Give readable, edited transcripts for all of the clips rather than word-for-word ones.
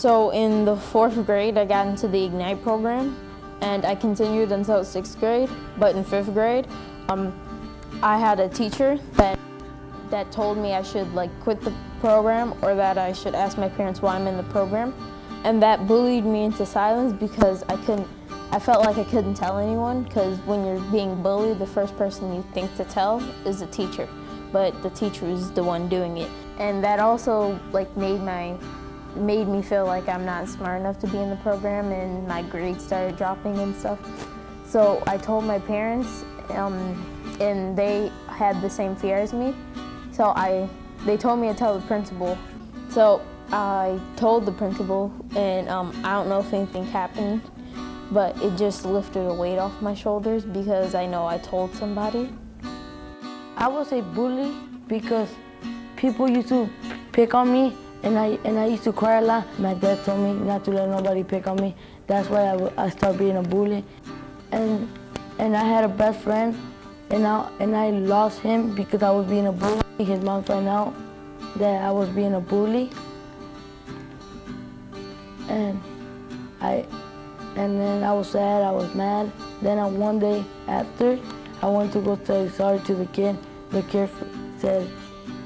So in the 4th grade, I got into the Ignite program, and I continued until 6th grade. But in 5th grade, I had a teacher that told me I should quit the program, or that I should ask my parents why I'm in the program. And that bullied me into silence because I felt like I couldn't tell anyone, because when you're being bullied, the first person you think to tell is the teacher. But the teacher was the one doing it. And that also made me feel like I'm not smart enough to be in the program, and my grades started dropping and stuff. So I told my parents, and they had the same fear as me. So they told me to tell the principal. So I told the principal, and I don't know if anything happened, but it just lifted a weight off my shoulders because I know I told somebody. I was a bully because people used to pick on me, and I used to cry a lot. My dad told me not to let nobody pick on me. That's why I started being a bully. And I had a best friend, and I lost him because I was being a bully. His mom found out that I was being a bully, and then I was sad, I was mad. Then one day after, I went to go say sorry to the kid. The kid said,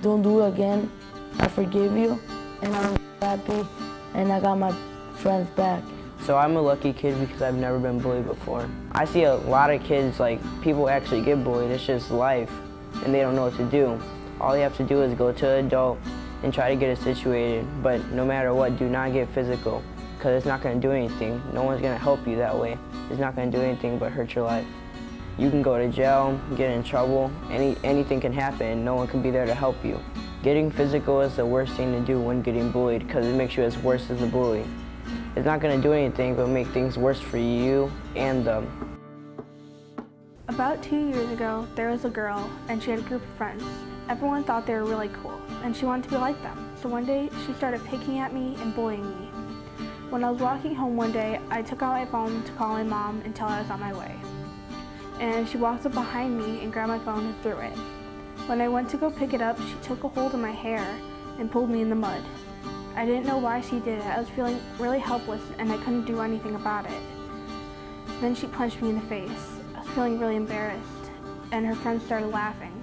"Don't do it again, I forgive you." And I was happy, and I got my friends back. So I'm a lucky kid because I've never been bullied before. I see a lot of kids, people actually get bullied. It's just life, and they don't know what to do. All you have to do is go to an adult and try to get it situated. But no matter what, do not get physical, because it's not going to do anything. No one's going to help you that way. It's not going to do anything but hurt your life. You can go to jail, get in trouble, anything can happen, and no one can be there to help you. Getting physical is the worst thing to do when getting bullied, because it makes you as worse as the bully. It's not going to do anything but make things worse for you and them. About 2 years ago, there was a girl, and she had a group of friends. Everyone thought they were really cool, and she wanted to be like them. So one day, she started picking at me and bullying me. When I was walking home one day, I took out my phone to call my mom and tell her I was on my way. And she walked up behind me and grabbed my phone and threw it. When I went to go pick it up, she took a hold of my hair and pulled me in the mud. I didn't know why she did it. I was feeling really helpless, and I couldn't do anything about it. Then she punched me in the face. I was feeling really embarrassed, and her friends started laughing.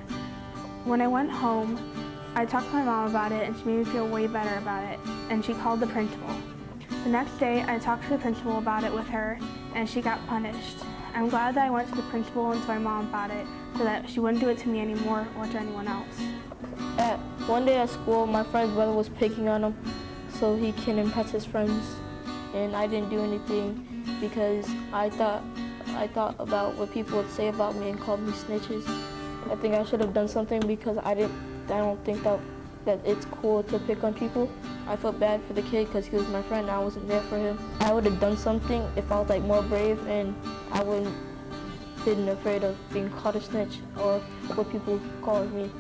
When I went home, I talked to my mom about it, and she made me feel way better about it, and she called the principal. The next day, I talked to the principal about it with her, and she got punished. I'm glad that I went to the principal and to my mom about it, so that she wouldn't do it to me anymore or to anyone else. One day at school, my friend's brother was picking on him so he can impress his friends, and I didn't do anything because I thought about what people would say about me and call me snitches. I think I should have done something because I don't think that it's cool to pick on people. I felt bad for the kid because he was my friend and I wasn't there for him. I would have done something if I was more brave, and I wouldn't been afraid of being called a snitch or what people called me.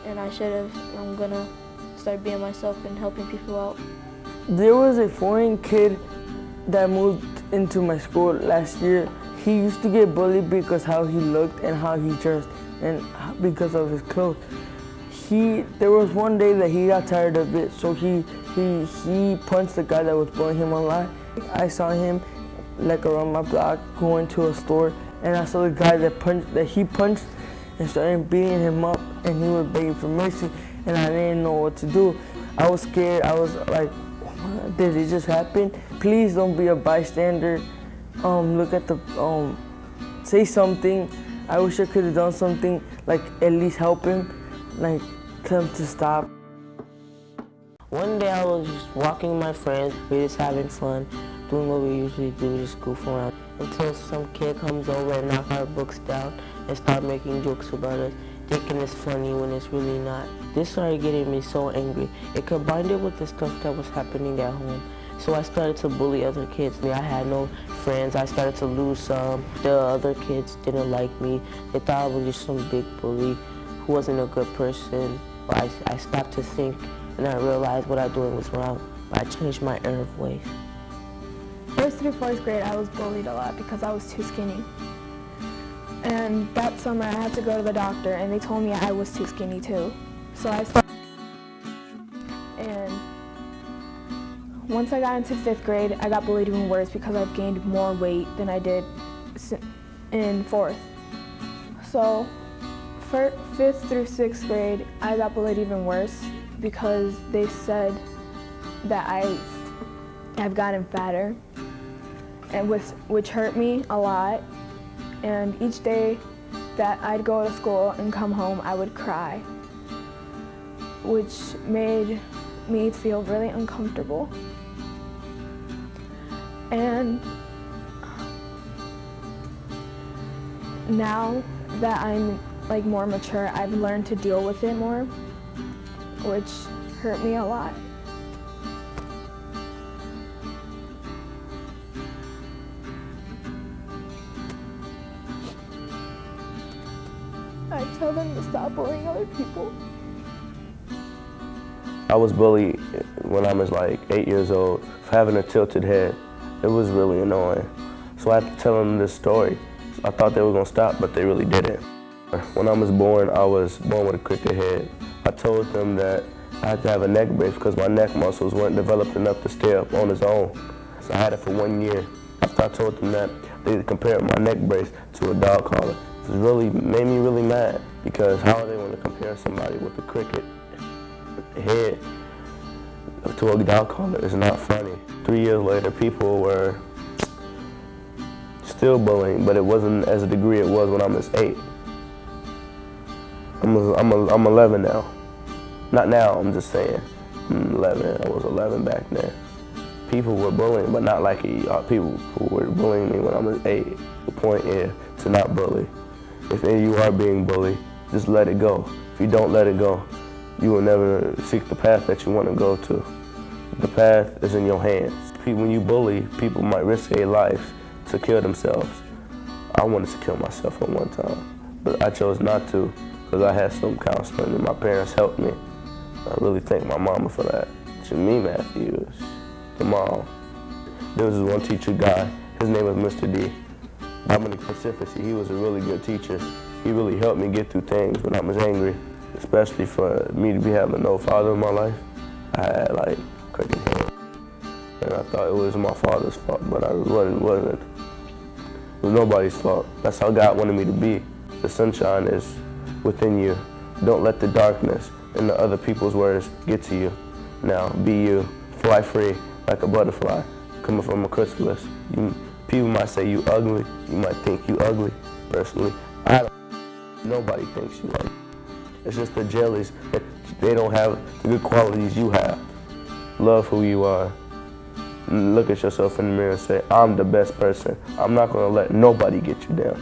And I'm gonna start being myself and helping people out. There was a foreign kid that moved into my school last year. He used to get bullied because how he looked and how he dressed, and because of his clothes. There was one day that he got tired of it, so he punched the guy that was bullying him online. I saw him around my block going to a store, and I saw the guy that he punched and started beating him up, and he was begging for mercy, and I didn't know what to do. I was scared. I was like, did it just happen? Please don't be a bystander. Look at say something. I wish I could have done something, at least help him, tell him to stop. One day I was just walking with my friends, we just having fun, doing what we usually do, just goof around, until some kid comes over and knocks our books down and start making jokes about us, thinking it's funny when it's really not. This started getting me so angry. It combined it with the stuff that was happening at home. So I started to bully other kids. I had no friends. I started to lose some. The other kids didn't like me. They thought I was just some big bully who wasn't a good person. But I stopped to think, and I realized what I was doing was wrong. I changed my error of ways. First through 4th grade, I was bullied a lot because I was too skinny. And that summer, I had to go to the doctor, and they told me I was too skinny too. So I started, and once I got into 5th grade, I got bullied even worse because I've gained more weight than I did in 4th. So, for 5th through 6th grade, I got bullied even worse because they said that I've gotten fatter, and which hurt me a lot. And each day that I'd go to school and come home, I would cry, which made me feel really uncomfortable. And now that I'm like more mature, I've learned to deal with it more, which hurt me a lot. I tell them to stop bullying other people. I was bullied when I was like 8 years old for having a tilted head. It was really annoying. So I had to tell them this story. I thought they were gonna stop, but they really didn't. When I was born with a crooked head. I told them that I had to have a neck brace because my neck muscles weren't developed enough to stay up on its own. So I had it for 1 year. After I told them that, they compared my neck brace to a dog collar. It really made me really mad because how are they going to compare somebody with a crooked head to a dog collar? It's not funny. 3 years later, people were still bullying, but it wasn't as a degree it was when I was 8. I'm 11 now. Not now, I'm just saying. I'm 11. I was 11 back then. People were bullying, but not like people who were bullying me when I was 8. The point is to not bully. If you are being bullied, just let it go. If you don't let it go, you will never seek the path that you want to go to. The path is in your hands. When you bully, people might risk their lives to kill themselves. I wanted to kill myself at one time, but I chose not to because I had some counseling and my parents helped me. I really thank my mama for that. Me, Matthews, the mom. There was this one teacher guy, his name was Mr. D. Dominic Pacifici, he was a really good teacher. He really helped me get through things when I was angry, especially for me to be having no father in my life. I had like crooked head, and I thought it was my father's fault, but it wasn't. It was nobody's fault. That's how God wanted me to be. The sunshine is within you. Don't let the darkness and the other people's words get to you. Now, be you. Fly free like a butterfly coming from a chrysalis. People might say you ugly. You might think you ugly. Personally, nobody thinks you ugly. It's just the jellies that they don't have the good qualities you have. Love who you are. Look at yourself in the mirror and say, I'm the best person. I'm not going to let nobody get you down.